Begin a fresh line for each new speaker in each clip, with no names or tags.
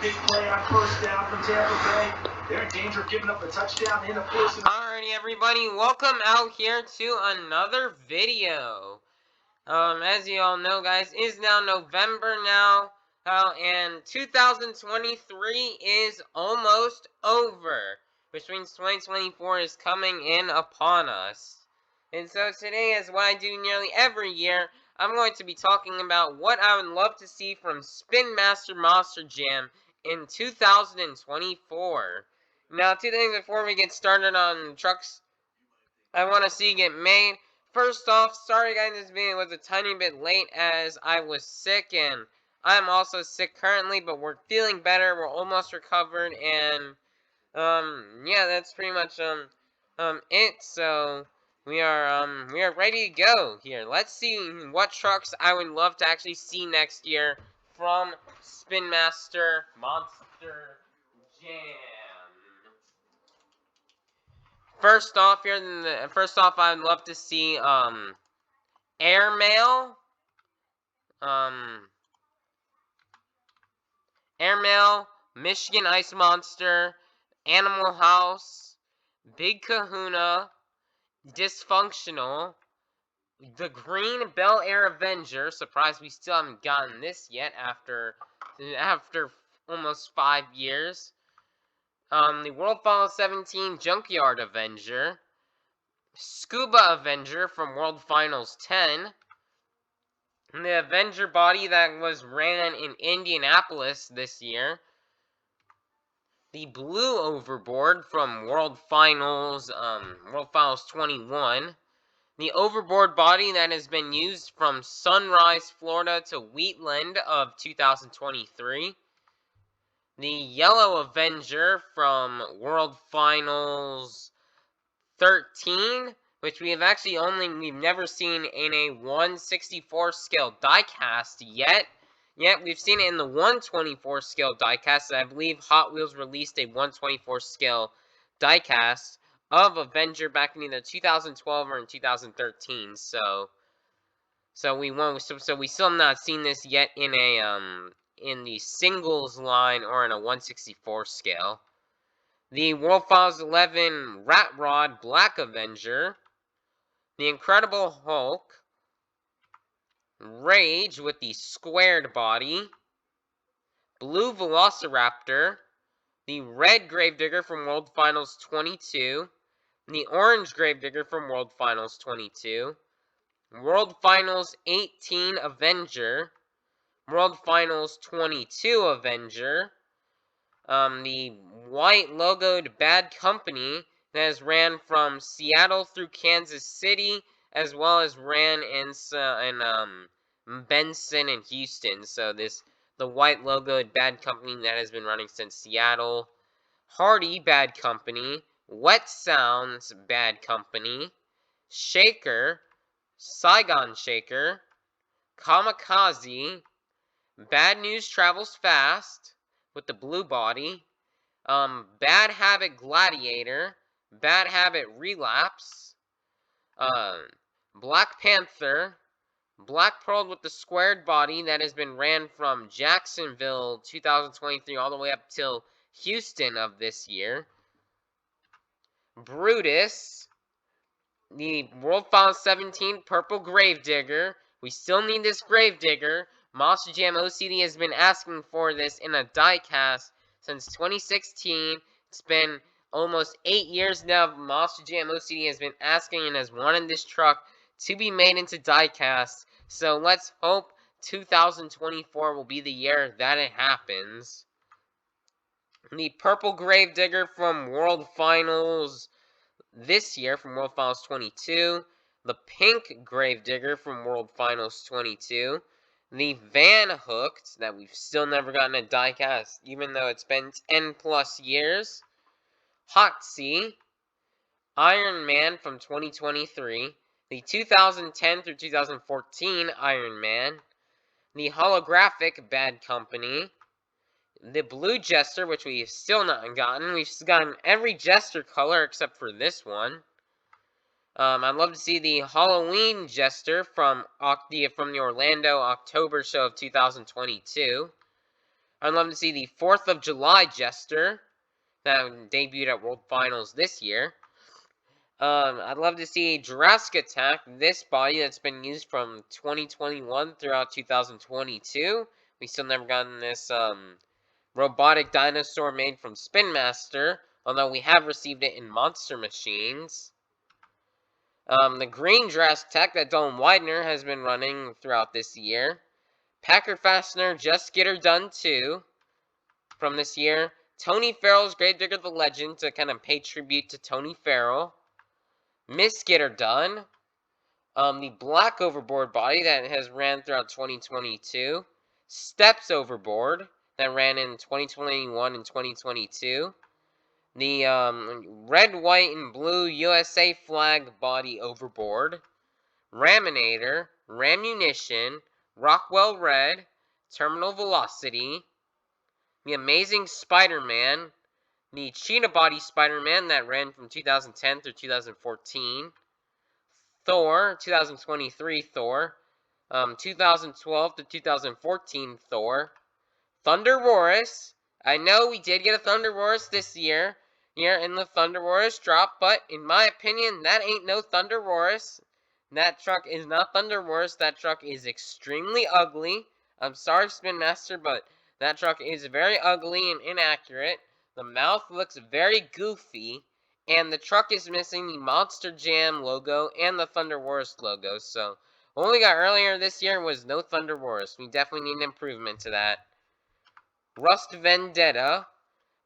big play on first down from Tampa Bay. They're in danger of giving up a touchdown in the first.
Alrighty, everybody, welcome out here to another video. As you all know, guys, it is now November now, and 2023 is almost over, which means 2024 is coming in upon us. And so today, as what I do nearly every year, I'm going to be talking about what I would love to see from Spin Master Monster Jam in 2024. Now, two things before we get started on trucks I want to see get made. First off, sorry guys, this video was a tiny bit late as I was sick, and I'm also sick currently, but we're feeling better, we're almost recovered, and, yeah, that's pretty much, it, so we are ready to go here. Let's see what trucks I would love to actually see next year from Spin Master Monster Jam. First off, I'd love to see Airmail, Michigan Ice Monster, Animal House, Big Kahuna, Dysfunctional, the Green Bel Air Avenger. Surprised we still haven't gotten this yet after almost 5 years. The World Finals 17 Junkyard Avenger, Scuba Avenger from World Finals 10, the Avenger body that was ran in Indianapolis this year, the Blue Overboard from World Finals 21, the Overboard body that has been used from Sunrise, Florida to Wheatland of 2023, the Yellow Avenger from World Finals 13, which we've never seen in a 1/64 scale diecast yet. Yet we've seen it in the 1/24 scale diecast. I believe Hot Wheels released a 1/24 scale diecast of Avenger back in either 2012 or in 2013. So we still have not seen this yet in a in the singles line or in a 1/64 scale. The World Finals 11 Rat Rod Black Avenger, the Incredible Hulk, Rage with the squared body, Blue Velociraptor, the Red Gravedigger from World Finals 22, the Orange Gravedigger from World Finals 22, World Finals 18 Avenger, World Finals 22 Avenger, the white logoed Bad Company that has ran from Seattle through Kansas City, as well as ran in Benson and Houston. So the white logoed Bad Company that has been running since Seattle, Hardy Bad Company, Wet Sounds Bad Company, Shaker, Saigon Shaker, Kamikaze, Bad News Travels Fast with the blue body, Bad Habit Gladiator, Bad Habit Relapse, Black Panther, Black Pearl with the squared body that has been ran from Jacksonville 2023 all the way up till Houston of this year, Brutus, the World Finals 17 Purple Gravedigger. We still need this Gravedigger. MonsterJamOCD has been asking for this in a diecast since 2016. It's been almost 8 years now. MonsterJamOCD has been asking and has wanted this truck to be made into diecast. So let's hope 2024 will be the year that it happens. The Purple Gravedigger from World Finals this year, from World Finals 22. The Pink Gravedigger from World Finals 22. The Van Hooked, that we've still never gotten a diecast, even though it's been 10 plus years. Hot Sea, Iron Man from 2023, the 2010 through 2014 Iron Man, the Holographic Bad Company, the Blue Jester, which we've still not gotten. We've gotten every Jester color except for this one. I'd love to see the Halloween Jester from the Orlando October show of 2022. I'd love to see the 4th of July Jester that debuted at World Finals this year. I'd love to see Jurassic Attack, this body that's been used from 2021 throughout 2022. We still never gotten this robotic dinosaur made from Spin Master, although we have received it in Monster Machines. The green Jurassic Attack that Dylan Widener has been running throughout this year. Packard Fastener Just Get Her Done 2 from this year. Tony Farrell's Gravedigger the Legend to kind of pay tribute to Tony Farrell. Miss Get Her Done. The black overboard body that has ran throughout 2022. Steps Overboard that ran in 2021 and 2022. The red, white, and blue USA flag body overboard. Raminator, Ramunition, Rockwell Red, Terminal Velocity. The Amazing Spider-Man, the Cheetah Body Spider-Man that ran from 2010 through 2014. Thor, 2023 Thor. 2012 to 2014 Thor. Thunder Wars. I know we did get a Thunder Wars this year here in the Thunder Wars drop, but in my opinion, that ain't no Thunder Wars. That truck is not Thunder Wars. That truck is extremely ugly. I'm sorry, Spin Master, but that truck is very ugly and inaccurate. The mouth looks very goofy, and the truck is missing the Monster Jam logo and the Thunder Wars logo. So what we got earlier this year was no Thunder Wars. We definitely need an improvement to that. Rust Vendetta,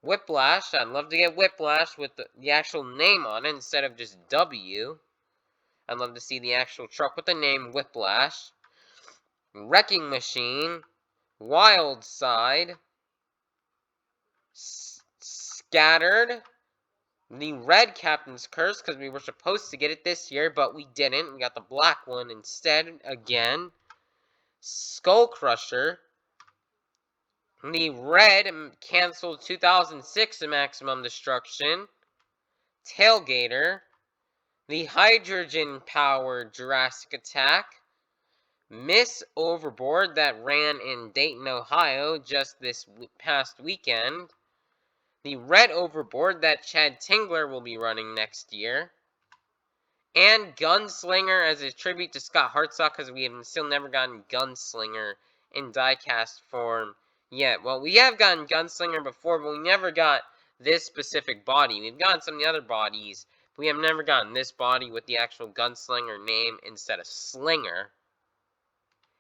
Whiplash. I'd love to get Whiplash with the actual name on it instead of just W. I'd love to see the actual truck with the name Whiplash. Wrecking Machine, Wild Side, Scattered, the red Captain's Curse, because we were supposed to get it this year, but we didn't. We got the black one instead again. Skull Crusher, the red canceled 2006 Maximum Destruction. Tailgater, the hydrogen-powered Jurassic Attack. Miss Overboard that ran in Dayton, Ohio just this past weekend. The red Overboard that Chad Tingler will be running next year. And Gunslinger as a tribute to Scott Hartsock, because we have still never gotten Gunslinger in diecast form yet. Well, we have gotten Gunslinger before, but we never got this specific body. We've gotten some of the other bodies, but we have never gotten this body with the actual Gunslinger name instead of Slinger.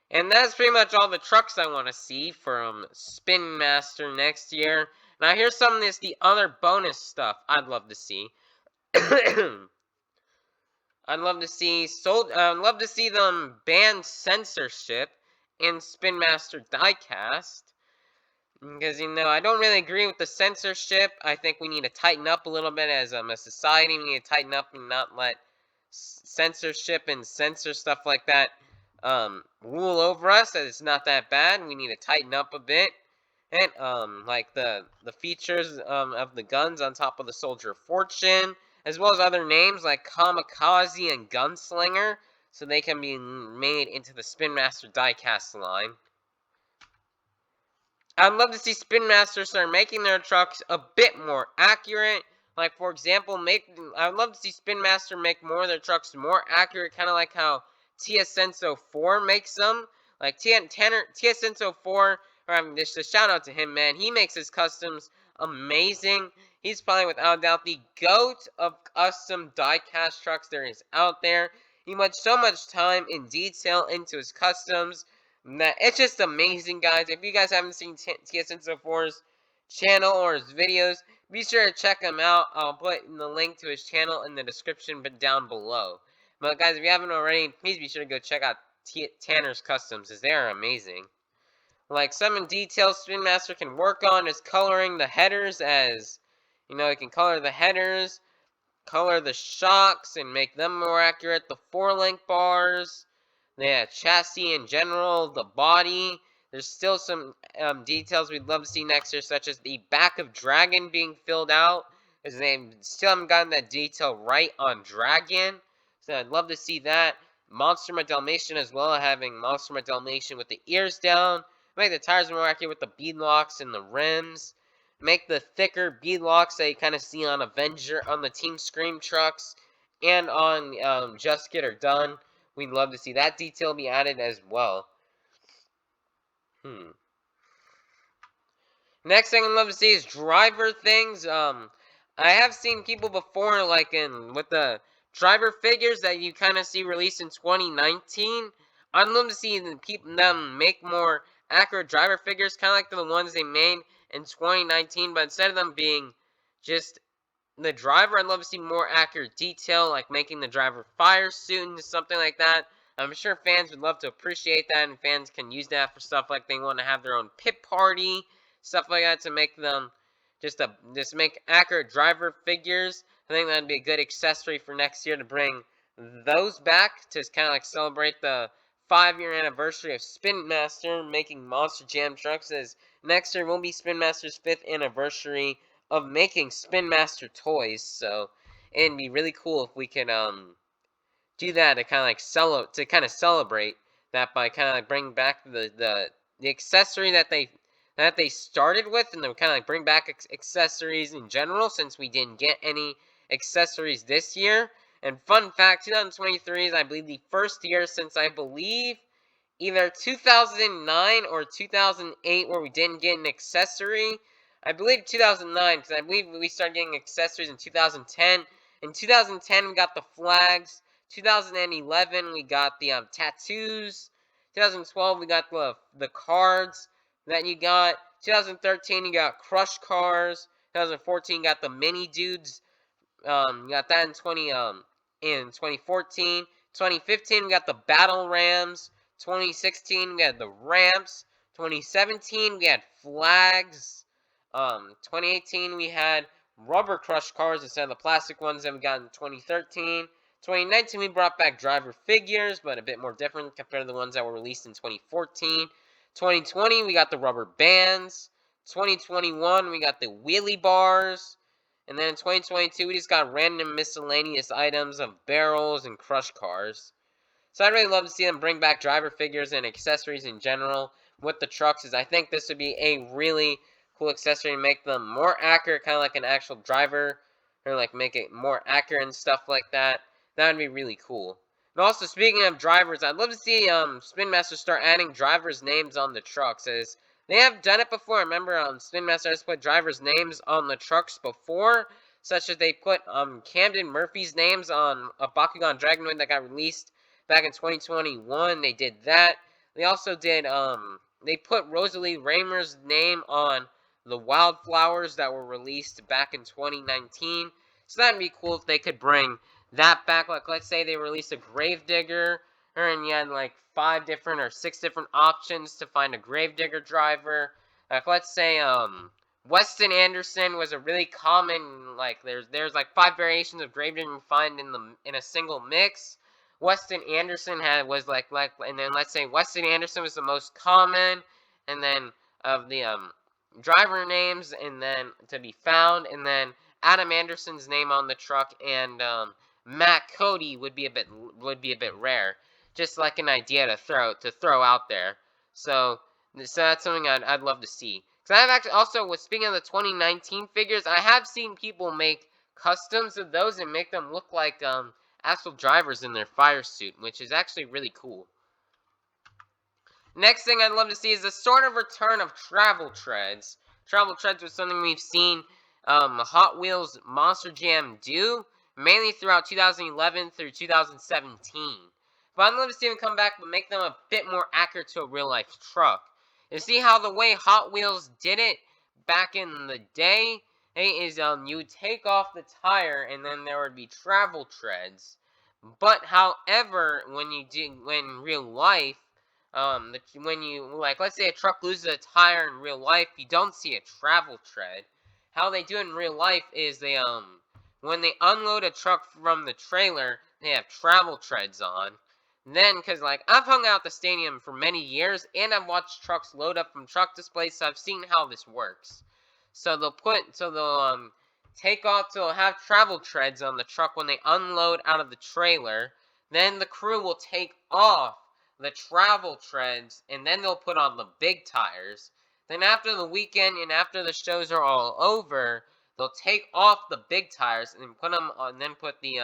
And that's pretty much all the trucks I want to see from Spin Master next year. Now here's some of the other bonus stuff I'd love to see. I'd love to see them ban censorship in Spin Master diecast. Because, I don't really agree with the censorship. I think we need to tighten up a little bit as a society. We need to tighten up and not let censorship and censor stuff like that rule over us. That it's not that bad. We need to tighten up a bit. And, like the features of the guns on top of the Soldier of Fortune, as well as other names like Kamikaze and Gunslinger, so they can be made into the Spin Master diecast line. I'd love to see Spin Master start making their trucks a bit more accurate. Like, for example, I'd love to see Spin Master make more of their trucks more accurate, kind of like how TSenso 4 makes them. Like, TSenso 4, just a shout out to him, man. He makes his customs amazing. He's probably, without a doubt, the GOAT of custom die-cast trucks there is out there. He puts so much time and detail into his customs. It's just amazing, guys. If you guys haven't seen TSenso 4's channel or his videos, be sure to check him out. I'll put the link to his channel in the description down below. But guys, if you haven't already, please be sure to go check out Tanner's Customs, as they are amazing. Like, some details Spin Master can work on is coloring the headers, as, he can color the headers, color the shocks, and make them more accurate. The 4-link bars, the chassis in general, the body. There's still some details we'd love to see next year, such as the back of Dragon being filled out, as they still haven't gotten that detail right on Dragon. So I'd love to see that. Monster My Dalmatian as well, having Monster My Dalmatian with the ears down. Make the tires more accurate with the bead locks and the rims. Make the thicker bead locks that you kind of see on the Team Scream trucks and on Just Get Her Done. We'd love to see that detail be added as well. Next thing I'd love to see is driver things. I have seen people before, like with the driver figures that you kind of see released in 2019. I'd love to see them make more accurate driver figures, kind of like the ones they made in 2019, but instead of them being just the driver, I'd love to see more accurate detail, like making the driver fire suit and something like that. I'm sure fans would love to appreciate that, and fans can use that for stuff like they want to have their own pit party, stuff like that, to make them just make accurate driver figures. I think that'd be a good accessory for next year to bring those back to kind of like celebrate the 5-year anniversary of Spin Master making Monster Jam trucks. As next year will be Spin Master's 5th anniversary of making Spin Master toys, so it'd be really cool if we could do that to kind of celebrate that by kind of like bring back the accessory that they started with, and then kind of like bring back accessories in general, since we didn't get any accessories this year. And fun fact, 2023 is, I believe, the first year since, I believe, either 2009 or 2008 where we didn't get an accessory. I believe 2009, because I believe we started getting accessories in 2010. In 2010, we got the flags. 2011, we got the tattoos. 2012, we got the cards that you got. 2013, you got crush cars. 2014, got the mini dudes. You got that in 2014. 2015, we got the battle rams. 2016, we had the ramps. 2017, we had flags. 2018, we had rubber crush cars instead of the plastic ones that we got in 2013. 2019, we brought back driver figures, but a bit more different compared to the ones that were released in 2014. 2020, we got the rubber bands. 2021, we got the wheelie bars. And then in 2022, we just got random miscellaneous items of barrels and crush cars. So I'd really love to see them bring back driver figures and accessories in general with the trucks, as I think this would be a really cool accessory to make them more accurate, kind of like an actual driver, or like make it more accurate and stuff like that. That would be really cool. And also, speaking of drivers, I'd love to see Spin Master start adding drivers' names on the trucks, as they have done it before. Remember, Spin Master has put drivers' names on the trucks before, such as they put Camden Murphy's names on a Bakugan Dragonoid that got released back in 2021. They did that. They also did, they put Rosalie Raymer's name on the Wildflowers that were released back in 2019. So that'd be cool if they could bring that back. Like, let's say they released a Gravedigger, and you had like 5 different or 6 different options to find a Gravedigger driver. Like, let's say, Weston Anderson was a really common, like, there's like 5 variations of Gravedigger you find in a single mix. Weston Anderson and then let's say Weston Anderson was the most common, and then of the driver names, and then to be found, and then Adam Anderson's name on the truck, and Matt Cody would be a bit rare, just like an idea to throw out there. So that's something I'd love to see. Because I've actually also, speaking of the 2019 figures, I have seen people make customs of those and make them look like actual drivers in their fire suit, which is actually really cool. Next thing I'd love to see is the sort of return of travel treads. Travel treads was something we've seen Hot Wheels Monster Jam do, mainly throughout 2011 through 2017. But I'd love to see them come back, but make them a bit more accurate to a real-life truck. You see how the way Hot Wheels did it back in the day is you would take off the tire, and then there would be travel treads. But however, when real life, let's say a truck loses a tire in real life, you don't see a travel tread. How they do it in real life is they when they unload a truck from the trailer, they have travel treads on. Then, because like I've hung out at the stadium for many years, and I've watched trucks load up from truck displays, so I've seen how this works. So they'll have travel treads on the truck when they unload out of the trailer. Then the crew will take off the travel treads, and then they'll put on the big tires. Then after the weekend and after the shows are all over, they'll take off the big tires and put them on, and then put the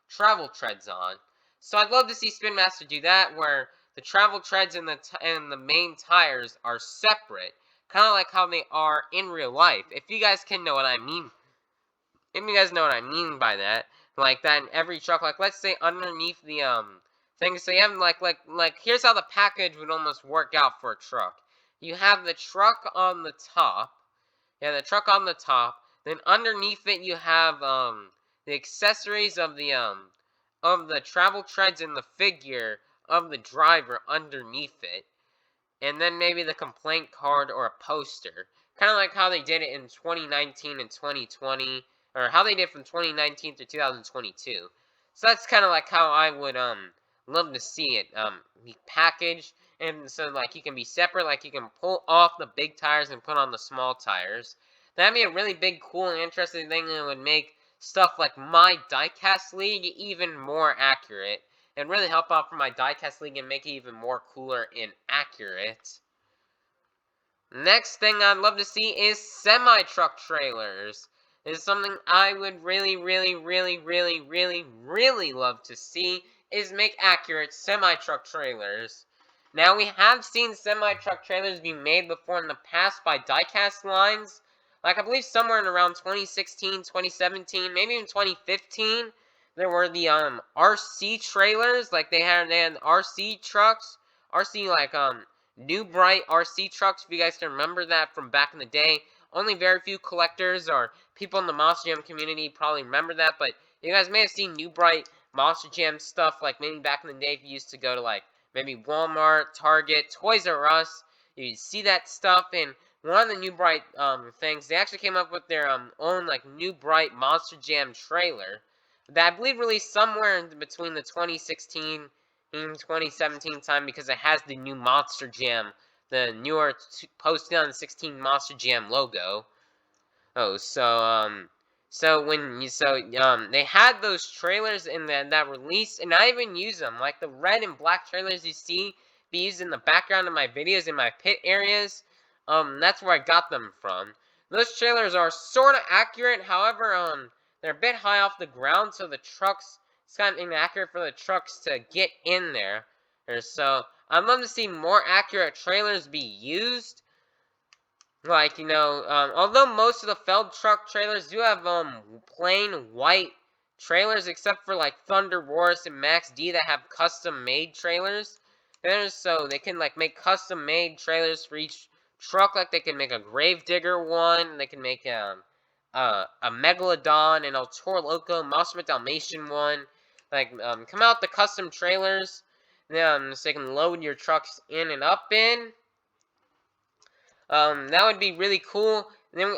travel treads on. So I'd love to see Spin Master do that, where the travel treads and the main tires are separate, kind of like how they are in real life. If you guys can know what I mean, if you guys know what I mean by that, like that in every truck, like let's say underneath the thing, so you have like here's how the package would almost work out for a truck. You have the truck on the top, yeah, the truck on the top. Then underneath it you have the accessories of the travel treads and the figure of the driver underneath it, and then maybe the complaint card or a poster. Kind of like how they did it in 2019 and 2020, or how they did from 2019 to 2022. So that's kind of like how I would love to see it be packaged, and so like you can be separate, like you can pull off the big tires and put on the small tires. That'd be a really big, cool, and interesting thing that would make stuff like my diecast league even more accurate, and really help out for my diecast league and make it even more cooler and accurate. Next thing I'd love to see is semi-truck trailers. This is something I would really love to see, is make accurate semi-truck trailers. Now, we have seen semi-truck trailers be made before in the past by diecast lines. Like, I believe somewhere in around 2016, 2017, maybe even 2015, there were the RC trailers. Like, they had RC trucks, RC like New Bright RC trucks, if you guys can remember that from back in the day. Only very few collectors or people in the Monster Jam community probably remember that, but you guys may have seen New Bright Monster Jam stuff, like maybe back in the day if you used to go to like maybe Walmart, Target, Toys R Us, you'd see that stuff. And one of the New Bright things, they actually came up with their own like New Bright Monster Jam trailer that I believe released somewhere in between the 2016 in 2017 time, because it has the new Monster Jam, the newer post-2016 Monster Jam logo. Oh, they had those trailers in that release, and I even use them, like the red and black trailers you see be used in the background of my videos in my pit areas. That's where I got them from. Those trailers are sort of accurate, however, they're a bit high off the ground, so it's kind of inaccurate for the trucks to get in there. So I'd love to see more accurate trailers be used. Like, although most of the Feld truck trailers do have plain white trailers, except for like Thunder Wars and Max D that have custom made trailers. So they can like make custom made trailers for each truck. Like they can make a Gravedigger one, they can make a Megalodon, an El Toro Loco, Monster Dalmatian one. Like come out the custom trailers, so they can load your trucks in and up in. That would be really cool. And then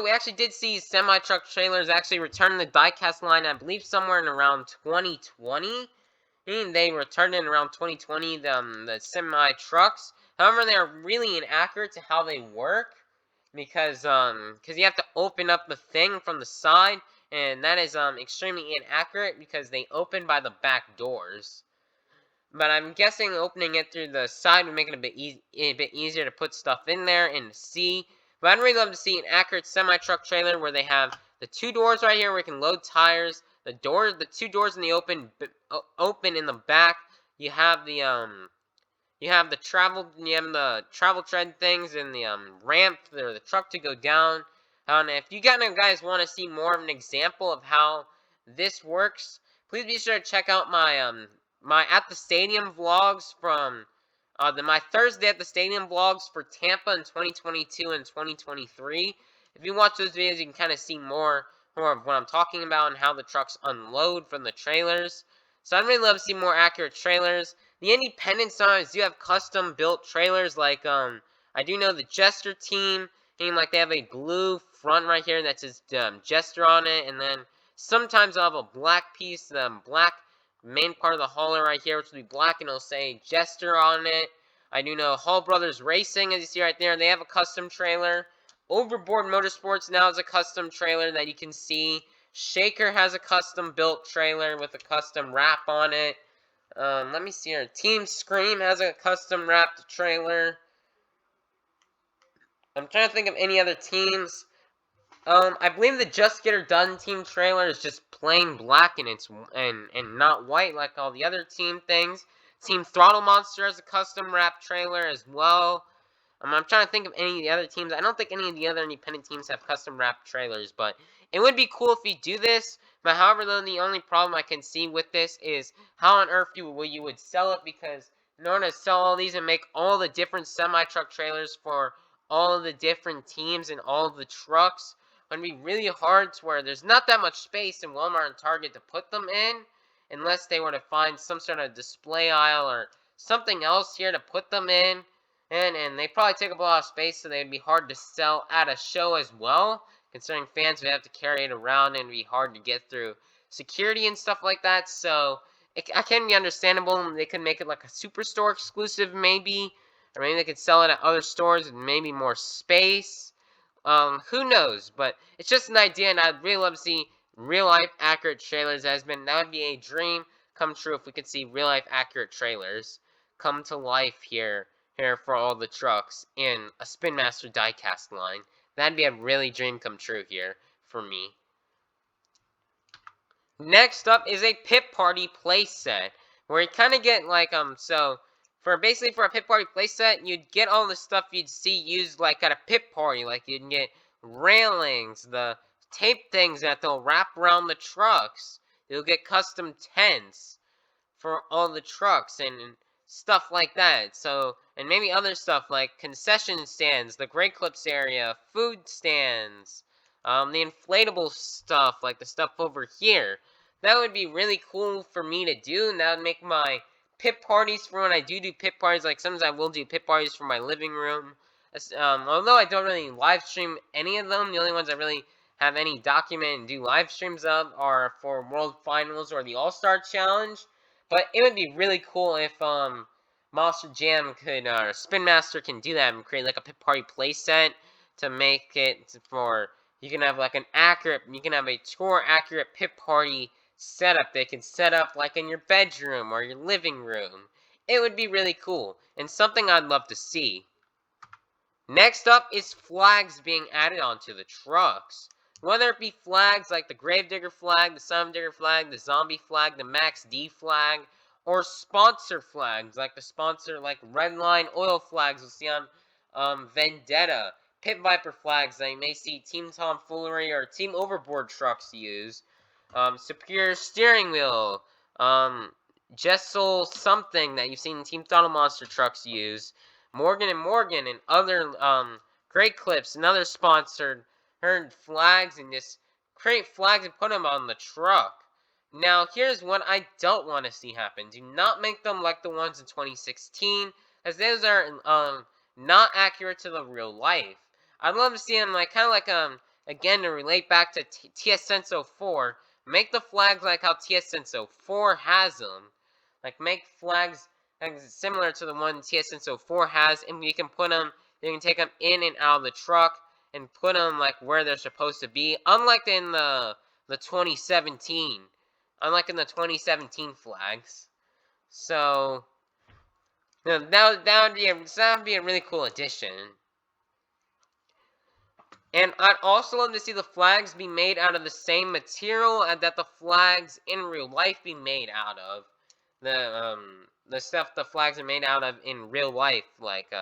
we actually did see semi-truck trailers actually return the diecast line, I believe somewhere in around 2020. And they returned in around 2020, the semi-trucks. However, they are really inaccurate to how they work, because you have to open up the thing from the side, and that is extremely inaccurate because they open by the back doors. But I'm guessing opening it through the side would make it a bit easier to put stuff in there and see. But I'd really love to see an accurate semi-truck trailer where they have the two doors right here where you can load tires. The two doors in the open in the back. You have the travel tread things and the ramp for the truck to go down. And if you guys want to see more of an example of how this works, please be sure to check out my at the stadium vlogs from my Thursday at the stadium vlogs for Tampa in 2022 and 2023. If you watch those videos, you can kind of see more of what I'm talking about and how the trucks unload from the trailers. So I'd really love to see more accurate trailers. The independent sometimes do have custom built trailers, like I do know the Jester team, and like they have a blue front right here that says Jester on it, and then sometimes I'll have a black piece, black main part of the hauler right here, which will be black, and it'll say Jester on it. I do know Hall Brothers Racing, as you see right there, they have a custom trailer. Overboard Motorsports now has a custom trailer that you can see. Shaker has a custom built trailer with a custom wrap on it. Let me see here. Team Scream has a custom wrapped trailer. I'm trying to think of any other teams. I believe the Just Get Her Done team trailer is just plain black and it's and not white like all the other team things. Team Throttle Monster has a custom wrap trailer as well. I'm trying to think of any of the other teams. I don't think any of the other independent teams have custom wrap trailers, but it would be cool if you do this. But however, though, the only problem I can see with this is how on earth you would sell it, because in order to sell all these and make all the different semi-truck trailers for all of the different teams and all of the trucks, it would be really hard to where there's not that much space in Walmart and Target to put them in, unless they were to find some sort of display aisle or something else here to put them in. And they probably take up a lot of space, so they'd be hard to sell at a show as well, considering fans would have to carry it around and it'd be hard to get through security and stuff like that. So it can be understandable. They could make it like a superstore exclusive maybe, or maybe they could sell it at other stores with maybe more space. Who knows? But it's just an idea, and I'd really love to see real life accurate trailers. That would be a dream come true if we could see real life accurate trailers come to life here for all the trucks in a Spin Master diecast line. That'd be a really dream come true here for me. Next up is a Pit Party playset, where you kind of get like so for a Pit Party playset, you'd get all the stuff you'd see used like at a pit party, like you'd get railings, the tape things that they'll wrap around the trucks. You'll get custom tents for all the trucks and stuff like that. So, and maybe other stuff like concession stands, the Great Clips area, food stands, the inflatable stuff, like the stuff over here. That would be really cool for me to do, and that would make my pit parties for when I do pit parties. Like sometimes I will do pit parties for my living room. Although I don't really live stream any of them, the only ones I really have any document and do live streams of are for World Finals or the All-Star Challenge. But it would be really cool if Monster Jam could, or Spin Master can do that and create like a pit party playset to make it for, you can have like you can have a tour accurate pit party setup they can set up like in your bedroom or your living room. It would be really cool and something I'd love to see. Next up is flags being added onto the trucks. Whether it be flags like the Gravedigger flag, the Semitruck flag, the Zombie flag, the Max D flag, or sponsor flags like the sponsor like Redline oil flags we'll see on Vendetta, Pit Viper flags that you may see Team Tomfoolery or Team Overboard trucks use, Superior Steering Wheel, Jessel something that you've seen Team Throttle Monster trucks use, Morgan & Morgan and other Great Clips and other sponsored flags, and just create flags and put them on the truck. Now, here's what I don't want to see happen. Do not make them like the ones in 2016, as those are not accurate to the real life. I'd love to see them like kind of like again to relate back to TS Senso 4. Make the flags like how TS Senso 4 has them. Like make flags similar to the one TS Senso 4 has, and you can put them. You can take them in and out of the truck and put them like where they're supposed to be, unlike in the 2017 flags. So that would be a really cool addition. And I'd also love to see the flags be made out of the same material that the flags in real life be made out of. The stuff the flags are made out of in real life, like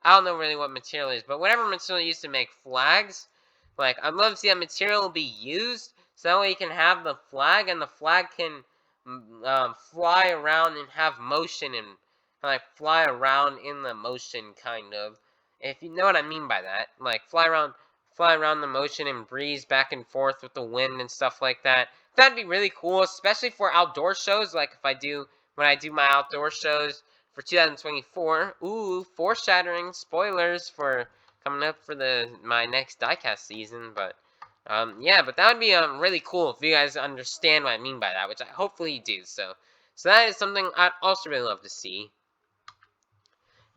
I don't know really what material it is, but whatever material used to make flags, like I'd love to see that material be used, so that way you can have the flag, and the flag can fly around and have motion, and like fly around in the motion, kind of, if you know what I mean by that, like fly around the motion and breeze back and forth with the wind and stuff like that. That'd be really cool, especially for outdoor shows, like when I do my outdoor shows for 2024. Ooh, foreshadowing spoilers for coming up for my next diecast season. But yeah, but that would be really cool if you guys understand what I mean by that, which I hopefully you do. So that is something I'd also really love to see.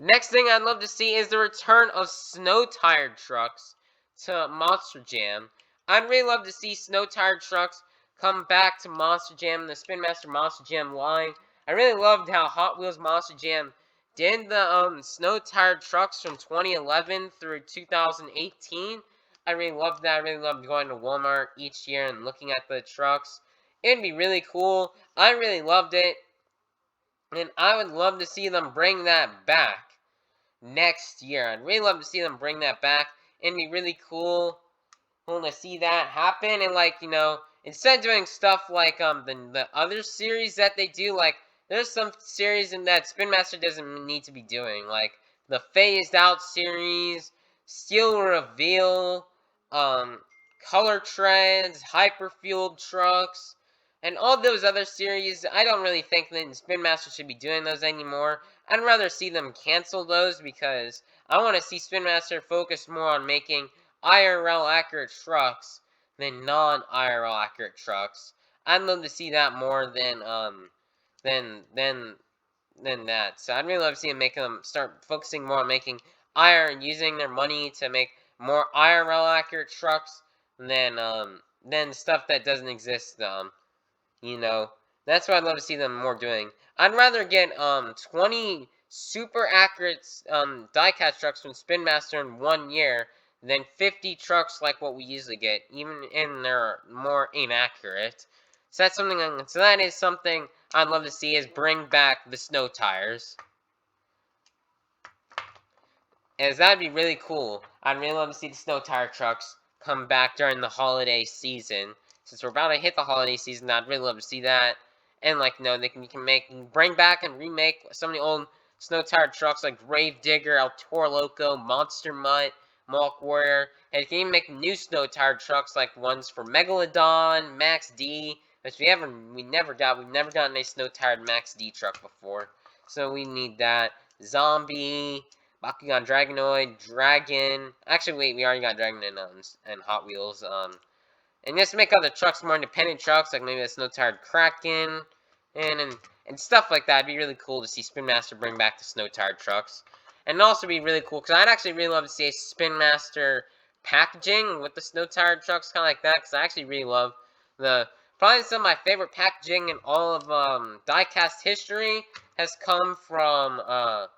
Next thing I'd love to see is the return of snow-tired trucks to Monster Jam. I'd really love to see snow-tired trucks come back to Monster Jam, the Spin Master Monster Jam line. I really loved how Hot Wheels Monster Jam did the snow-tired trucks from 2011 through 2018. I really loved that. I really loved going to Walmart each year and looking at the trucks. It'd be really cool. I really loved it. And I would love to see them bring that back next year. I'd really love to see them bring that back. It'd be really cool to see that happen. And, like, you know, instead of doing stuff like the other series that they do, like, there's some series in that Spin Master doesn't need to be doing, like the Phased Out series, Steel Reveal, Color Treads, Hyperfueled Trucks, and all those other series. I don't really think that Spin Master should be doing those anymore. I'd rather see them cancel those because I want to see Spin Master focus more on making IRL accurate trucks than non-IRL accurate trucks. I'd love to see that more than that. So I'd really love to see them start focusing more on making using their money to make more IRL accurate trucks than stuff that doesn't exist. You know, that's what I'd love to see them more doing. I'd rather get 20 super accurate diecast trucks from Spin Master in 1 year than 50 trucks like what we usually get, even in they're more inaccurate. So that's something. So that is something I'd love to see, is bring back the snow tires, as that'd be really cool. I'd really love to see the snow tire trucks come back during the holiday season. Since we're about to hit the holiday season, I'd really love to see that. And, like, you know, they can bring back and remake some of the old snow tire trucks like Gravedigger, El Toro Loco, Monster Mutt, Mulk Warrior, and you can even make new snow tire trucks like ones for Megalodon, Max D, which we've never gotten a snow tired Max D truck before, so we need that. Zombie, Bakugan Dragonoid, Dragon. Actually, wait, we already got Dragon and Hot Wheels. And just make other trucks more independent trucks, like maybe a snow-tired Kraken, and stuff like that. It'd be really cool to see Spin Master bring back the snow-tired trucks. And it'd also be really cool, because I'd actually really love to see a Spin Master packaging with the snow-tired trucks, kind of like that, because I actually really love probably some of my favorite packaging in all of diecast history has come from the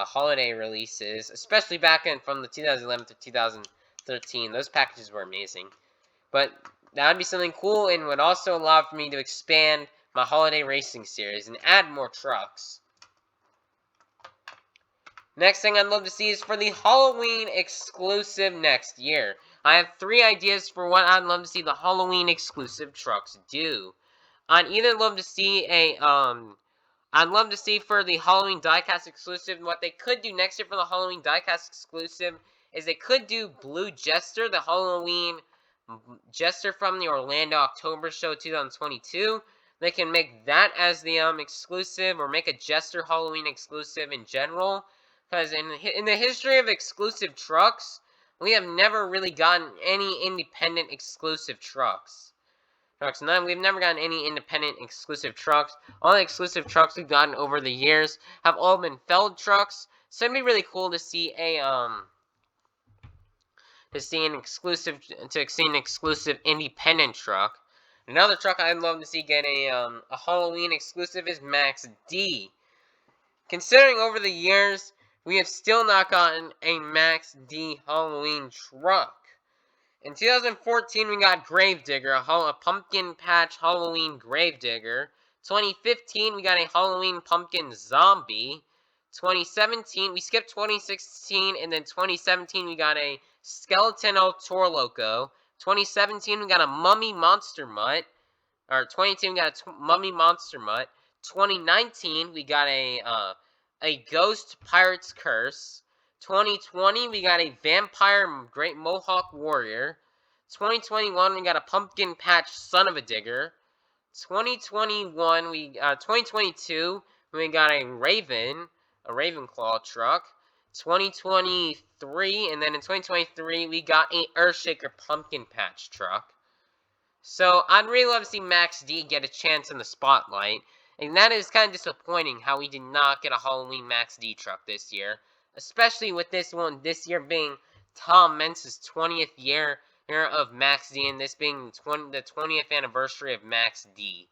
holiday releases, especially back from the 2011 to 2013. Those packages were amazing. But that would be something cool, and would also allow for me to expand my holiday racing series and add more trucks. Next thing I'd love to see is for the Halloween exclusive next year. I have 3 ideas for what I'd love to see the Halloween exclusive trucks do. I'd either love to see I'd love to see for the Halloween diecast exclusive, what they could do next year for the Halloween diecast exclusive is they could do Blue Jester, the Halloween Jester from the Orlando October show 2022. They can make that as the exclusive, or make a Jester Halloween exclusive in general. Because in the history of exclusive trucks, we have never really gotten any independent exclusive trucks. We've never gotten any independent exclusive trucks. All the exclusive trucks we've gotten over the years have all been Feld trucks. So it'd be really cool to see an exclusive independent truck. Another truck I'd love to see get a Halloween exclusive is Max D. Considering over the years, we have still not gotten a Max D Halloween truck. In 2014, we got Gravedigger, a pumpkin patch Halloween Gravedigger. 2015, we got a Halloween pumpkin zombie. 2017, we skipped 2016, and then 2017, we got a skeleton El Toro Loco. 2017, we got a mummy monster mutt. Or 2018, we got a mummy monster mutt. 2019, we got a ghost pirate's curse. 2020, we got a vampire great mohawk warrior. 2021, we got a pumpkin patch son of a digger. 2022, we got a Ravenclaw truck. 2023, and then in 2023, we got a Earthshaker pumpkin patch truck. So I'd really love to see Max D get a chance in the spotlight. And that is kind of disappointing how we did not get a Halloween Max D truck this year. Especially with this year being Tom Mentz's 20th year of Max D, and this being the 20th anniversary of Max D.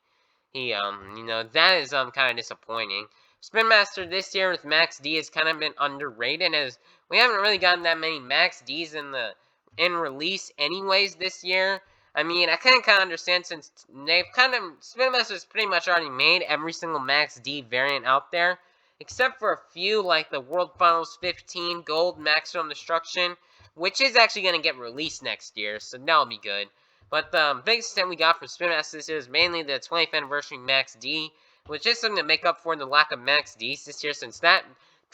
that is kind of disappointing. Spin Master this year with Max D has kind of been underrated, as we haven't really gotten that many Max Ds in release anyways this year. I mean, I kind of understand, since Spin Master's pretty much already made every single Max D variant out there, except for a few like the World Finals 15 Gold Maximum Destruction, which is actually going to get released next year, so that'll be good. But the biggest thing we got from Spin Master this year is mainly the 20th anniversary Max D, which is something to make up for the lack of Max Ds this year, since that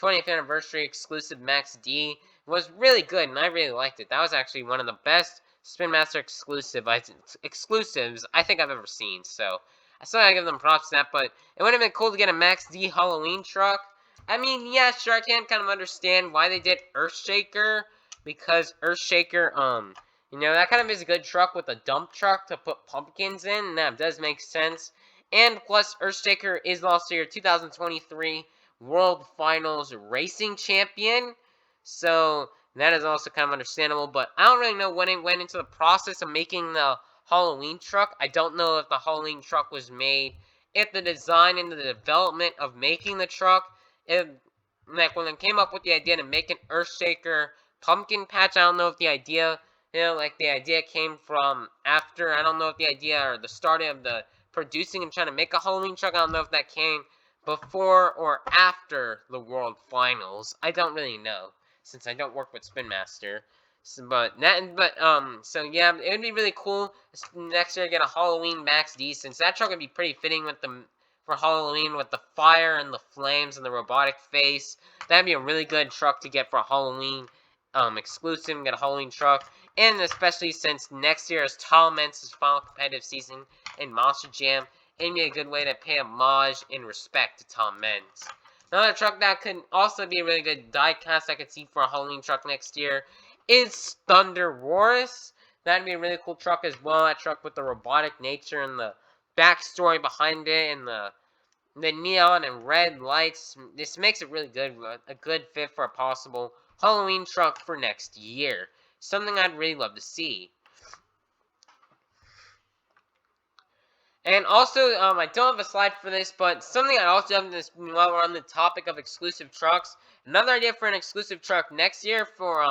20th anniversary exclusive Max D was really good, and I really liked it. That was actually one of the best Spin Master exclusives I think I've ever seen, so I still gotta give them props to that. But it would have been cool to get a Max D Halloween truck. I mean, yeah, sure, I can kind of understand why they did Earthshaker, because Earthshaker, that kind of is a good truck with a dump truck to put pumpkins in, and that does make sense. And plus, Earthshaker is also your 2023 World Finals Racing Champion, so that is also kind of understandable. But I don't really know when it went into the process of making the Halloween truck. I don't know if the Halloween truck was made, if the design and the development of making the truck, if, like, when they came up with the idea to make an Earthshaker pumpkin patch, I don't know if the idea the idea came from after. I don't know if the idea or the start of the producing and trying to make a Halloween truck, I don't know if that came before or after the World Finals. I don't really know, since I don't work with Spin Master. So yeah, it would be really cool next year to get a Halloween Max D, since that truck would be pretty fitting with for Halloween, with the fire and the flames and the robotic face. That'd be a really good truck to get for Halloween exclusive. Get a Halloween truck. And especially since next year is Tom Mentz's final competitive season in Monster Jam, it'd be a good way to pay homage and respect to Tom Mentz. Another truck that could also be a really good diecast I could see for a Halloween truck next year is Thunder Wars. That'd be a really cool truck as well. That truck with the robotic nature and the backstory behind it, and the neon and red lights. This makes it really good, a good fit for a possible Halloween truck for next year. Something I'd really love to see. And also, I don't have a slide for this, but something I also have this while we're on the topic of exclusive trucks. Another idea for an exclusive truck next year for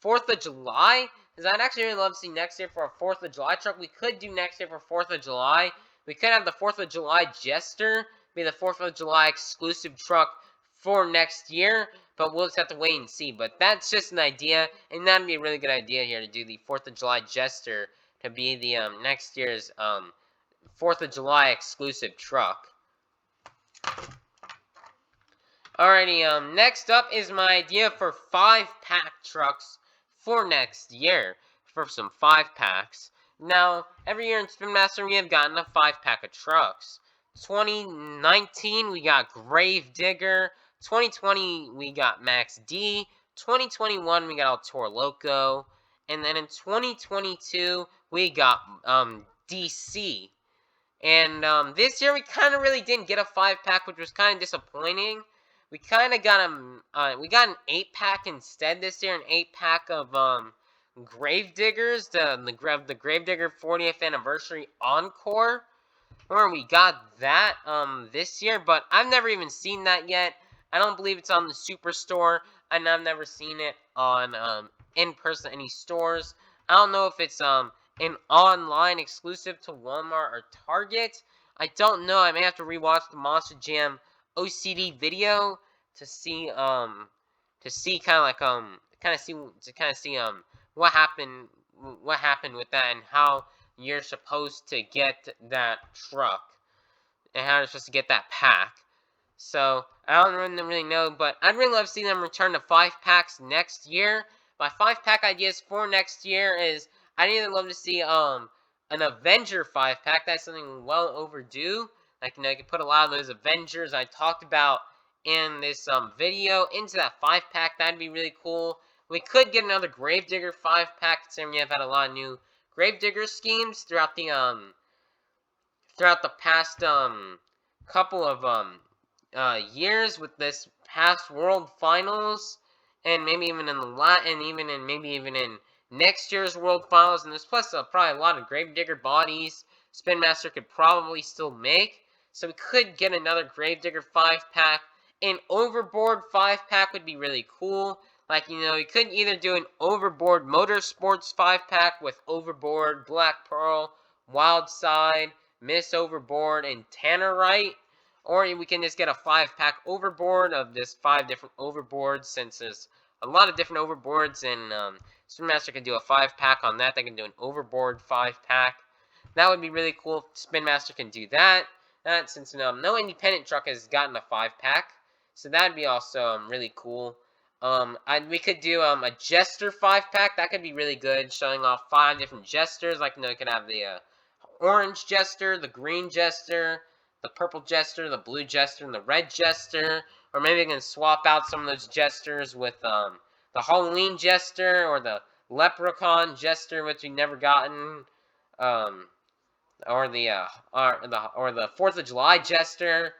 4th of July is I'd actually really love to see next year for a 4th of July truck. We could do next year for 4th of July. We could have the 4th of July Jester be the 4th of July exclusive truck for next year, but we'll just have to wait and see. But that's just an idea, and that'd be a really good idea here to do the 4th of July Jester to be the next year's 4th of July exclusive truck. Alrighty, next up is my idea for 5-pack trucks for next year, for some 5-packs. Now, every year in Spin Master we have gotten a 5-pack of trucks. 2019 we got Gravedigger, 2020 we got Max D, 2021 we got El Toro Loco, and then in 2022 we got DC. And this year we kind of really didn't get a 5-pack, which was kind of disappointing. We kind of got we got an 8-pack instead this year, an 8-pack of Gravediggers, the Gravedigger 40th anniversary encore. Remember, we got that this year, but I've never even seen that yet. I don't believe it's on the Superstore, and I've never seen it on in person any stores. I don't know if it's an online exclusive to Walmart or Target. I don't know. I may have to rewatch the Monster Jam OCD video to see what happened with that, and how you're supposed to get that truck and how you're supposed to get that pack. So I don't really know, but I'd really love to see them return to 5-packs next year. My 5-pack ideas for next year is I'd either love to see an Avenger 5-pack. That's something well overdue. Like, you can put a lot of those Avengers I talked about in this video into that 5-pack. That'd be really cool. We could get another Gravedigger 5-pack, considering we have had a lot of new Gravedigger schemes throughout the past couple of years with this past World Finals, and maybe even in next year's World Finals, and there's plus probably a lot of Gravedigger bodies Spin Master could probably still make. So we could get another Gravedigger 5-pack. An Overboard 5-pack would be really cool. Like, you could either do an Overboard Motorsports 5-pack with Overboard, Black Pearl, Wild Side, Miss Overboard, and Tannerite. Or we can just get a 5-pack Overboard of just 5 different Overboards, since there's a lot of different Overboards, and Spin Master can do a 5-pack on that. They can do an Overboard 5-pack. That would be really cool if Spin Master can do that. Since no independent truck has gotten a 5-pack. So that'd be also really cool. We could do a Jester 5-pack. That could be really good, showing off 5 different Jesters. Like, you could have the orange Jester, the green Jester, the purple Jester, the blue Jester, and the red Jester. Or maybe we can swap out some of those Jesters with the Halloween Jester or the Leprechaun Jester, which we've never gotten. Or the 4th of July Jester,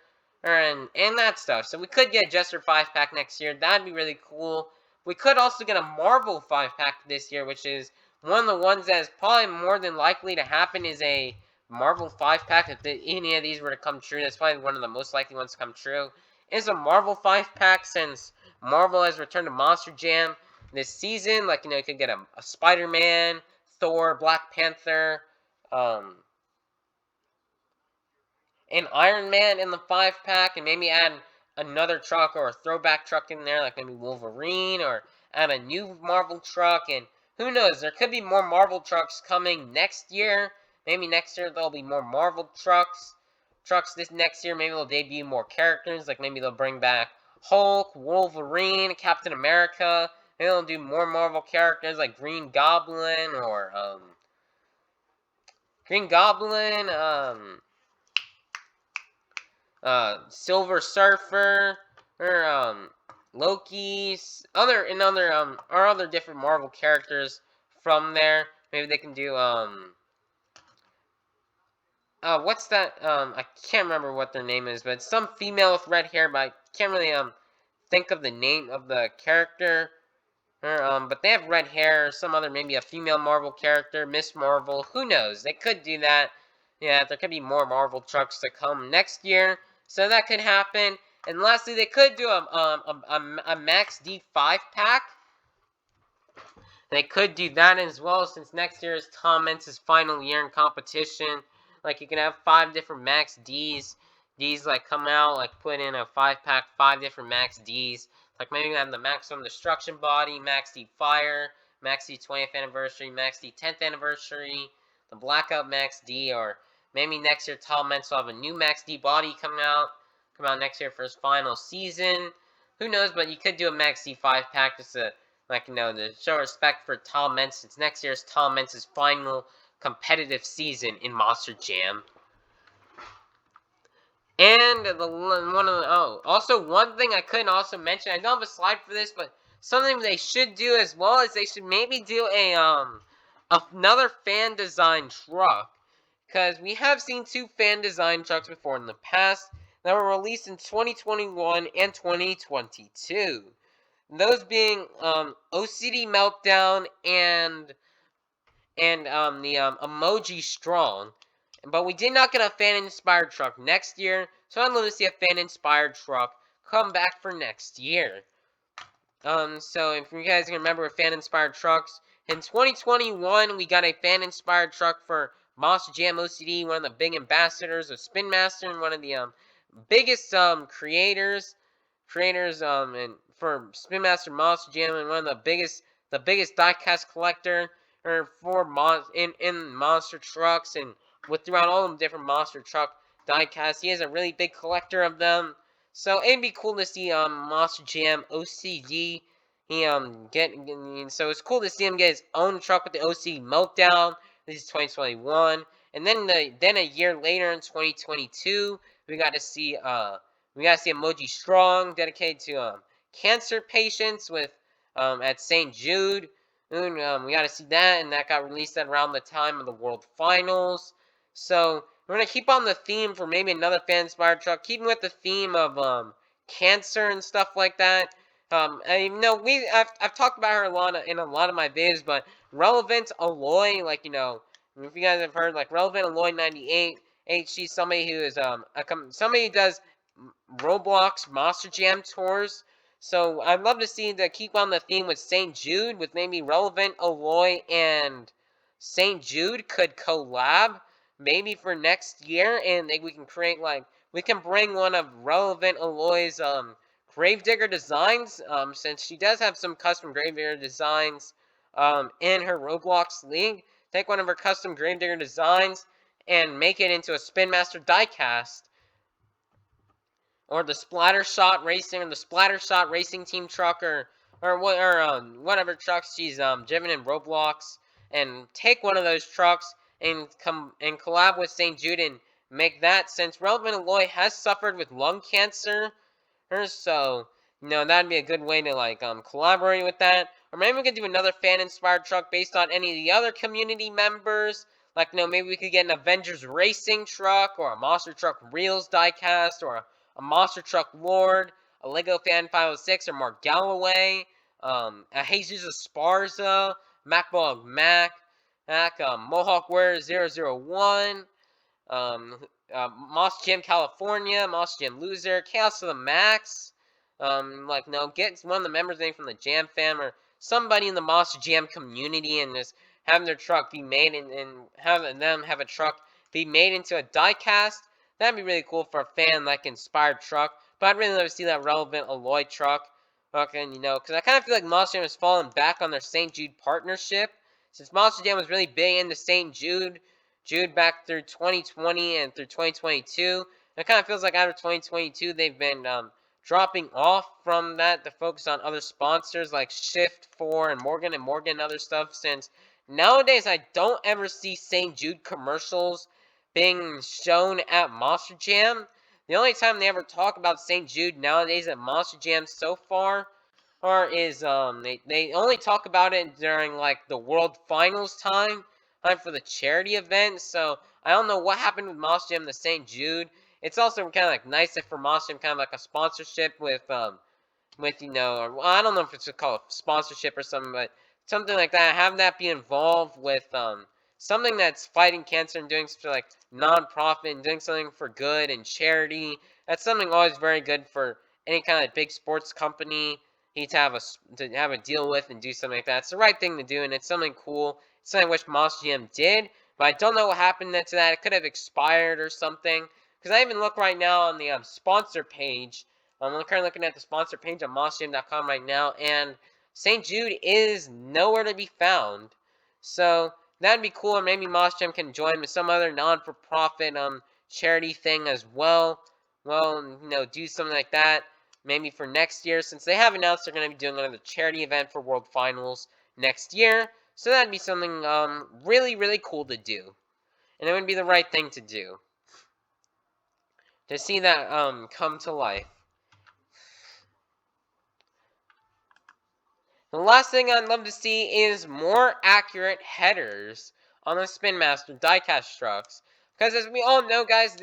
and that stuff. So we could get a Jester 5-pack next year. That'd be really cool. We could also get a Marvel 5-pack this year, which is one of the ones that is probably more than likely to happen, is a Marvel 5-pack. If any of these were to come true, that's probably one of the most likely ones to come true. Is a Marvel 5-pack, since Marvel has returned to Monster Jam this season. Like, you could get a Spider-Man, Thor, Black Panther, an Iron Man in the 5-pack, and maybe add another truck or a throwback truck in there, like maybe Wolverine, or add a new Marvel truck. And who knows, there could be more Marvel trucks coming next year. Maybe next year there'll be more Marvel trucks this next year. Maybe they'll debut more characters, like maybe they'll bring back Hulk, Wolverine, Captain America. Maybe they'll do more Marvel characters like Green Goblin, or Silver Surfer, or Loki, other different Marvel characters from there. Maybe they can do what's that? I can't remember what their name is, but it's some female with red hair, but I can't really think of the name of the character. But they have red hair. Some other, maybe a female Marvel character, Miss Marvel. Who knows? They could do that. Yeah, there could be more Marvel trucks to come next year, so that could happen. And lastly, they could do a Max D 5-pack. They could do that as well, since next year is Tom Mentz's final year in competition. Like, you can have 5 different Max Ds. Ds, like, come out, like, put in a 5-pack, 5 different Max Ds. Like, maybe you have the Maximum Destruction Body, Max D Fire, Max D 20th Anniversary, Max D 10th Anniversary, the Blackout Max D, or maybe next year Tom Mentz will have a new Max D body come out next year for his final season. Who knows, but you could do a Max D 5-pack just to, like, to show respect for Tom Mentz, since next year is Tom Mentz's final competitive season in Monster Jam. And also one thing I couldn't also mention, I don't have a slide for this, but something they should do as well is they should maybe do another fan design truck, because we have seen 2 fan design trucks before in the past that were released in 2021 and 2022. Those being OCD Meltdown and the Emoji Strong. But we did not get a fan-inspired truck next year, so I'd love to see a fan-inspired truck come back for next year. So if you guys can remember fan-inspired trucks, in 2021 we got a fan-inspired truck for MonsterJamOCD, one of the big ambassadors of Spin Master, and one of the biggest creators and for Spin Master Monster Jam, and one of the biggest diecast collector for in monster trucks, and throughout all the different monster truck diecasts. He is a really big collector of them. So it'd be cool to see MonsterJamOCD. So it's cool to see him get his own truck with the OCD Meltdown. This is 2021, and then a year later in 2022, we got to see Emoji Strong, dedicated to cancer patients with at St. Jude. And, we got to see that, and that got released at around the time of the World Finals. So we're gonna keep on the theme for maybe another fan-inspired truck, keeping with the theme of cancer and stuff like that. I've talked about her a lot in a lot of my videos, but Relevant Alloy, like, If you guys have heard, like Relevant Alloy 98, she's somebody who is somebody who does Roblox Monster Jam tours. So I'd love to see to keep on the theme with St. Jude, with maybe Relevant Alloy and St. Jude could collab maybe for next year, and we can create like we can bring one of Relevant Alloy's Gravedigger designs, since she does have some custom Gravedigger designs in her Roblox league. Take one of her custom Gravedigger designs and make it into a Spin Master diecast, or the Splattershot Racing, or the Splattershot Racing Team truck, or whatever trucks she's driven in Roblox, and take one of those trucks and come and collab with St. Jude and make that, since Relevant Alloy has suffered with lung cancer, so that'd be a good way to like collaborate with that. Or maybe we could do another fan-inspired truck based on any of the other community members. Like, maybe we could get an Avengers Racing truck, or a Monster Truck Reels diecast, or a Monster Truck Lord, a Lego Fan 506, or Mark Galloway, a Jesus Esparza, MackBullDogMack, Mohawk Warrior 001, Moss Jam California, Moss Jam Loser, Chaos to the Max. Get one of the members name from the Jam fam, or somebody in the Moss Jam community, and just having their truck be made and having them have a truck be made into a diecast. That'd be really cool for a fan like inspired truck. But I'd really love to see that Relevant Alloy truck. Okay, because I kind of feel like Monster Jam has fallen back on their St. Jude partnership, since Monster Jam was really big into St. Jude back through 2020 and through 2022. It kind of feels like after 2022 they've been dropping off from that to focus on other sponsors like Shift 4 and Morgan and other stuff, since nowadays I don't ever see St. Jude commercials being shown at Monster Jam. The only time they ever talk about St. Jude nowadays at Monster Jam so far is they only talk about it during like the World Finals time for the charity event. So I don't know what happened with Monster Jam to St. Jude. It's also kind of like nice if for Monster Jam kind of like a sponsorship with or, I don't know if it's called a sponsorship or something, but something like that. Have that be involved with something that's fighting cancer and doing something like non-profit and doing something for good and charity. That's something always very good for any kind of big sports company. To have a deal with and do something like that. It's the right thing to do, and it's something cool. It's something I wish Monster Jam did, but I don't know what happened to that. It could have expired or something. Because I even look right now on the sponsor page. I'm currently looking at the sponsor page on MonsterJam.com right now, and St. Jude is nowhere to be found. So that'd be cool, or maybe Monster Jam can join with some other non-for-profit charity thing as well. Well, do something like that. Maybe for next year, since they have announced they're going to be doing another charity event for World Finals next year. So that'd be something really, really cool to do. And it would be the right thing to do. To see that come to life. The last thing I'd love to see is more accurate headers on the Spin Master diecast trucks. Because as we all know, guys,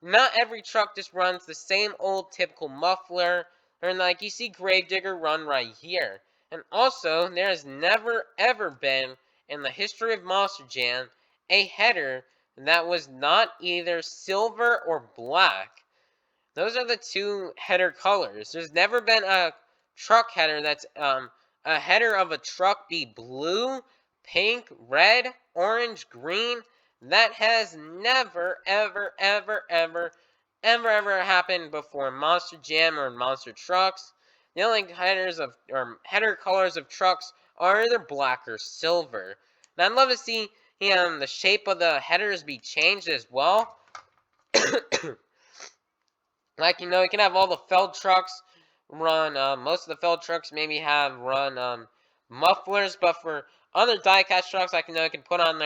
not every truck just runs the same old typical muffler. And like you see Gravedigger run right here. And also, there has never ever been in the history of Monster Jam a header that was not either silver or black. Those are the two header colors. There's never been a truck header that's a header of a truck be blue, pink, red, orange, green. That has never, ever, ever, ever, ever, ever happened before Monster Jam or Monster Trucks. The only header colors of trucks are either black or silver. And I'd love to see the shape of the headers be changed as well. Like, you can have all the Feld trucks run, most of the Feld trucks maybe have run mufflers, but for other diecast trucks, like, you can put on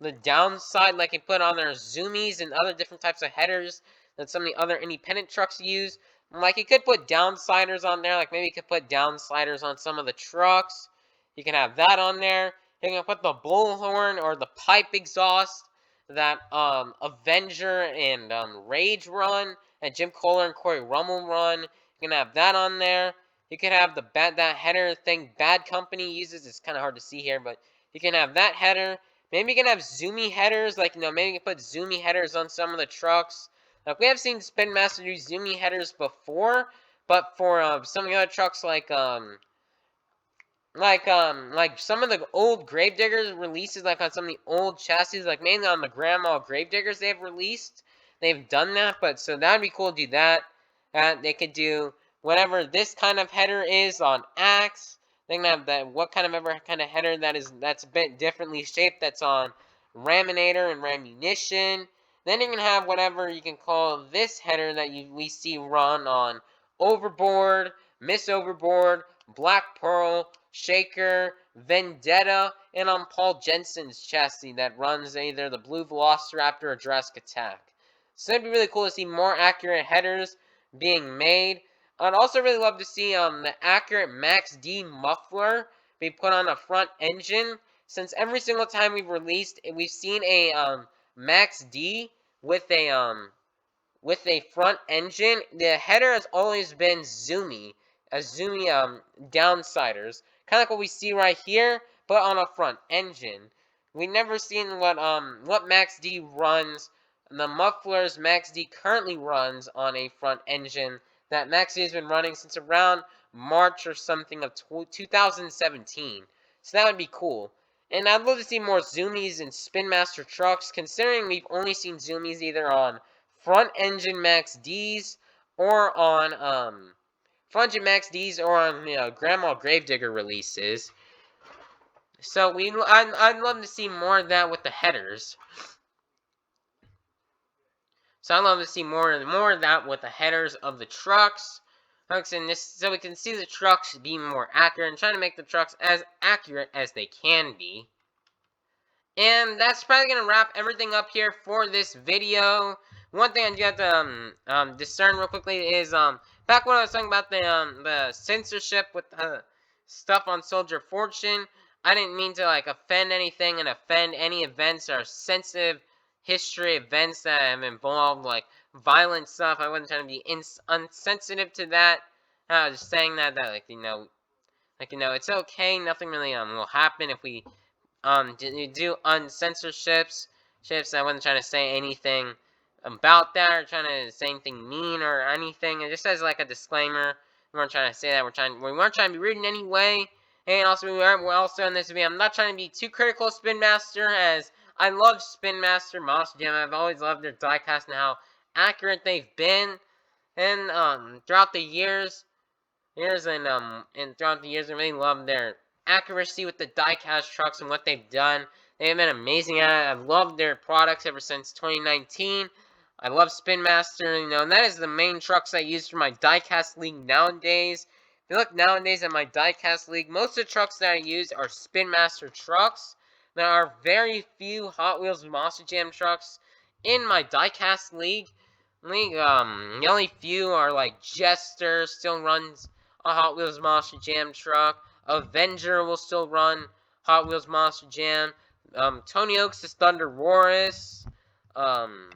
the downside, like you put on their zoomies and other different types of headers that some of the other independent trucks use. Like, you could put downsliders on there, like maybe you could put downsliders on some of the trucks. You can have that on there. You can put the bullhorn or the pipe exhaust that Avenger and Rage run, and Jim Kohler and Corey Rummel run. You can have that on there. You can have that header thing Bad Company uses. It's kind of hard to see here, but you can have that header Maybe you can have zoomy headers, like, maybe you can put zoomy headers on some of the trucks. Like, we have seen Spin Master do zoomy headers before, but for some of the other trucks, like some of the old Gravediggers releases, like on some of the old chassis, like mainly on the Grandma Gravediggers they've released. They've done that, but so that'd be cool to do that. They could do whatever this kind of header is on Axe. They can have that what kind of header that's a bit differently shaped that's on Raminator and Ramunition. Then you can have whatever you can call this header that we see run on Overboard, Miss Overboard, Black Pearl, Shaker, Vendetta, and on Paul Jensen's chassis that runs either the Blue Velociraptor or Jurassic Attack. So it'd be really cool to see more accurate headers being made. I'd also really love to see the accurate Max D muffler be put on a front engine. Since every single time we've seen a Max D with a front engine, the header has always been zoomy, downsiders, kind of like what we see right here, but on a front engine. We never seen what Max D runs. The mufflers Max D currently runs on a front engine that Max D has been running since around March or something of 2017. So that would be cool. And I'd love to see more zoomies in Spin Master trucks, considering we've only seen zoomies either on front engine Max D's or on Grandma Gravedigger releases. So I'd love to see more of that with the headers. So I'd love to see more of that with the headers of the trucks. So we can see the trucks being more accurate and trying to make the trucks as accurate as they can be. And that's probably going to wrap everything up here for this video. One thing I do have to discern real quickly is back when I was talking about the censorship with stuff on Soldier Fortune, I didn't mean to like offend anything and offend any events or sensitive history events that have involved like violent stuff. I wasn't trying to be insensitive to that. I was just saying that it's okay. Nothing really will happen if we do uncensorships. I wasn't trying to say anything about that or trying to say anything mean or anything. It just says like a disclaimer. We weren't trying to say that. We weren't trying to be rude in any way. And also, we're also in this video. I'm not trying to be too critical of Spin Master, as I love Spin Master, Monster Jam. I've always loved their diecast and how accurate they've been. And throughout the years, I really love their accuracy with the diecast trucks and what they've done. They've been amazing at it. I've loved their products ever since 2019. I love Spin Master, and that is the main trucks I use for my diecast league nowadays. If you look nowadays at my diecast league, most of the trucks that I use are Spin Master trucks. There are very few Hot Wheels Monster Jam trucks in my diecast league. The only few are like Jester still runs a Hot Wheels Monster Jam truck. Avenger will still run Hot Wheels Monster Jam. Tony Oaks' Thunder Wars. Some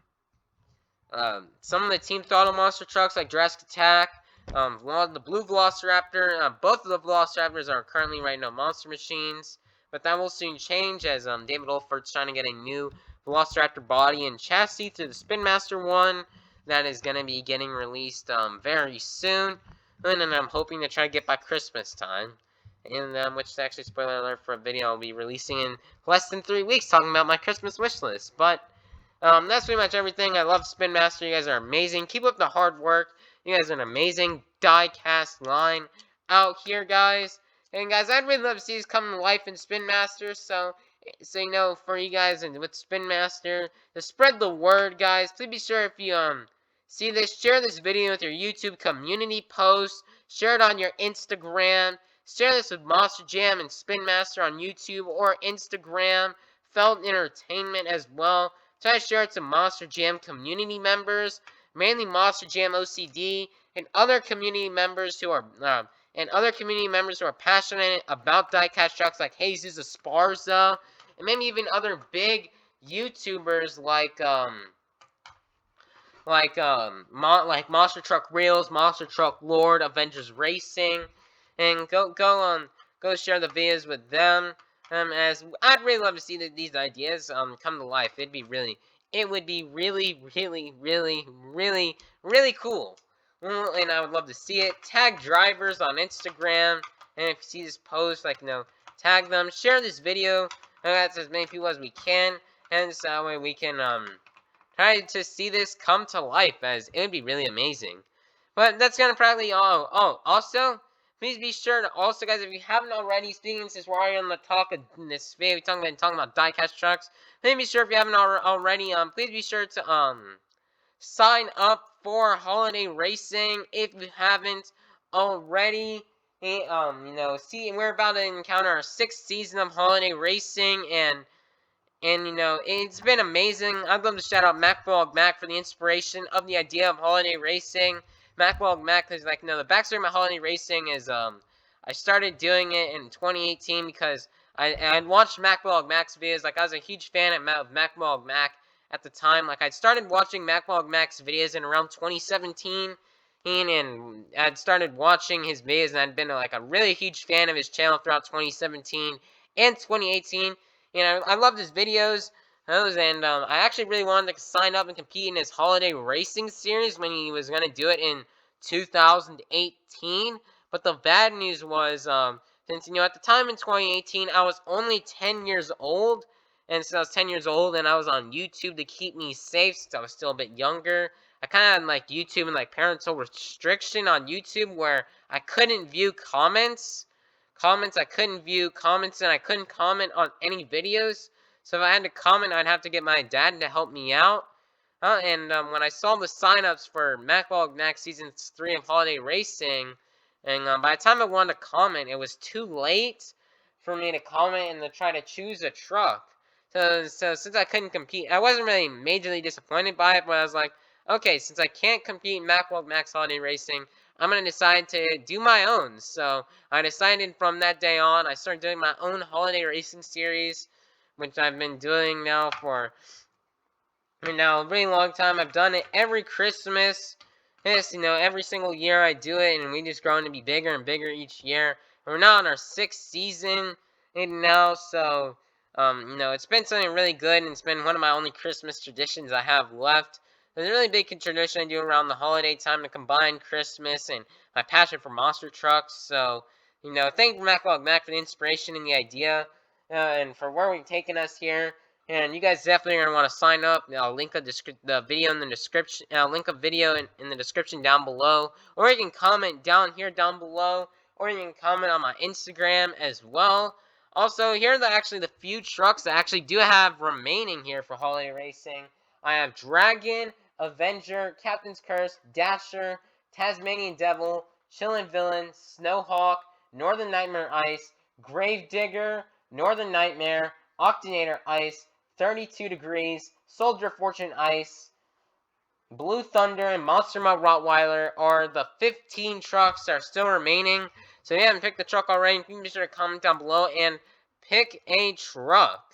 of the Team Throttle monster trucks like Jurassic Attack. The Blue Velociraptor. Both of the Velociraptors are currently right now monster machines. But that will soon change as David Olfert's trying to get a new Velociraptor body and chassis through the Spin Master one. That is going to be getting released very soon. And then I'm hoping to try to get by Christmas time. And which is actually, spoiler alert for a video I'll be releasing in less than 3 weeks talking about my Christmas wish list. But that's pretty much everything. I love Spin Master. You guys are amazing. Keep up the hard work. You guys are an amazing die-cast line out here, guys. And guys, I'd really love to see this come to life in Spin Master. So for you guys and with Spin Master, to spread the word, guys. Please be sure if you see this, share this video with your YouTube community post. Share it on your Instagram. Share this with Monster Jam and Spin Master on YouTube or Instagram. Felt Entertainment as well. Try to share it to Monster Jam community members, mainly Monster Jam OCD, and other community members who are passionate about diecast trucks like Jesus Esparza, and maybe even other big YouTubers like Monster Truck Reels, Monster Truck Lord, Avengers Racing, and go share the videos with them. As I'd really love to see these ideas come to life. It would be really cool. And I would love to see it. Tag drivers on Instagram, and if you see this post, like, tag them, share this video, that's as many people as we can, and so that way we can try to see this come to life, as it would be really amazing. But that's gonna probably all. Oh, also, please be sure to also, guys, if you haven't already, speaking since we're already on the talk of this video, we're talking about diecast trucks. Please be sure if you haven't already, please be sure to sign up for holiday racing if you haven't already. We're about to encounter our 6th season of holiday racing, and it's been amazing. I'd love to shout out MackBullDogMack for the inspiration of the idea of holiday racing. MackBullDogMack is like, the backstory of my holiday racing is, I started doing it in 2018 because I'd watched MackBullDogMack's videos. Like, I was a huge fan of MackBullDogMack at the time. Like, I'd started watching MackBullDogMack's videos in around 2017. And I'd started watching his videos, and I'd been like a really huge fan of his channel throughout 2017 and 2018. I loved his videos, and I actually really wanted to sign up and compete in his holiday racing series when he was going to do it in 2018. But the bad news was, since, at the time in 2018, I was only 10 years old, and so I was 10 years old, and I was on YouTube to keep me safe, since I was still a bit younger. I kind of had, like, YouTube and, like, parental restriction on YouTube, where I couldn't view comments, I couldn't view comments, and I couldn't comment on any videos. So if I had to comment, I'd have to get my dad to help me out. And when I saw the signups for MackBullDogMack Season 3 of Holiday Racing, and by the time I wanted to comment, it was too late for me to comment and to try to choose a truck. So since I couldn't compete, I wasn't really majorly disappointed by it, but I was like, okay, since I can't compete in MackBullDogMack's Holiday Racing, I'm going to decide to do my own. So I decided from that day on, I started doing my own holiday racing series, which I've been doing now for a really long time. I've done it every Christmas. Yes, every single year I do it, and we just growing to be bigger and bigger each year. We're now in our 6th season now, so it's been something really good, and it's been one of my only Christmas traditions I have left. There's a really big tradition I do around the holiday time to combine Christmas and my passion for monster trucks. So, thank you, MackBullDogMack, for the inspiration and the idea, and for where we've taken us here. And you guys definitely are going to want to sign up. I'll link the video in the description. I'll link a video in the description down below. Or you can comment down here down below. Or you can comment on my Instagram as well. Also, here are actually the few trucks that I actually do have remaining here for holiday racing. I have Dragon, Avenger, Captain's Curse, Dasher, Tasmanian Devil, Chillin' Villain, Snowhawk, Northern Nightmare Ice, Gravedigger, Northern Nightmare, Octanator Ice, 32 Degrees, Soldier Fortune Ice, Blue Thunder, and Monster Mug Rottweiler are the 15 trucks that are still remaining. So if you haven't picked the truck already, you can be sure to comment down below and pick a truck.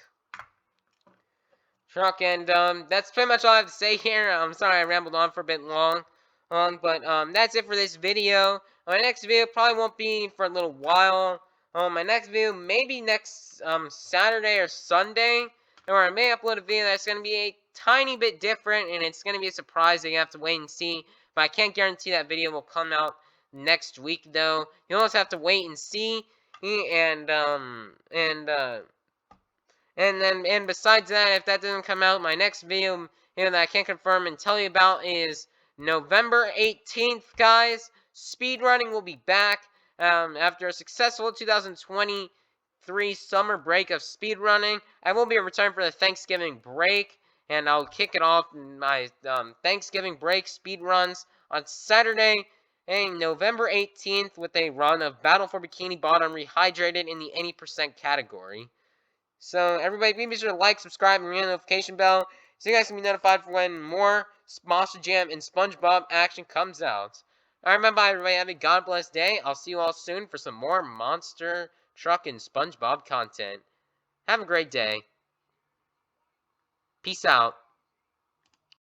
And that's pretty much all I have to say here. I'm sorry I rambled on for a bit long. But that's it for this video. My next video probably won't be for a little while. My next video maybe next Saturday or Sunday, or I may upload a video that's going to be a tiny bit different, and it's going to be a surprise that you have to wait and see. But I can't guarantee that video will come out next week, though. You'll just have to wait and see. And besides that, if that doesn't come out, my next video that I can't confirm and tell you about is November 18th, guys. Speedrunning will be back after a successful 2023 summer break of speedrunning. I will be returning for the Thanksgiving break, and I'll kick it off my Thanksgiving break speedruns on Saturday, November 18th, with a run of Battle for Bikini Bottom Rehydrated in the 80% category. So, everybody, be sure to like, subscribe, and ring the notification bell so you guys can be notified for when more Monster Jam and SpongeBob action comes out. Alright, bye, everybody. Have a God bless day. I'll see you all soon for some more Monster Truck and SpongeBob content. Have a great day. Peace out.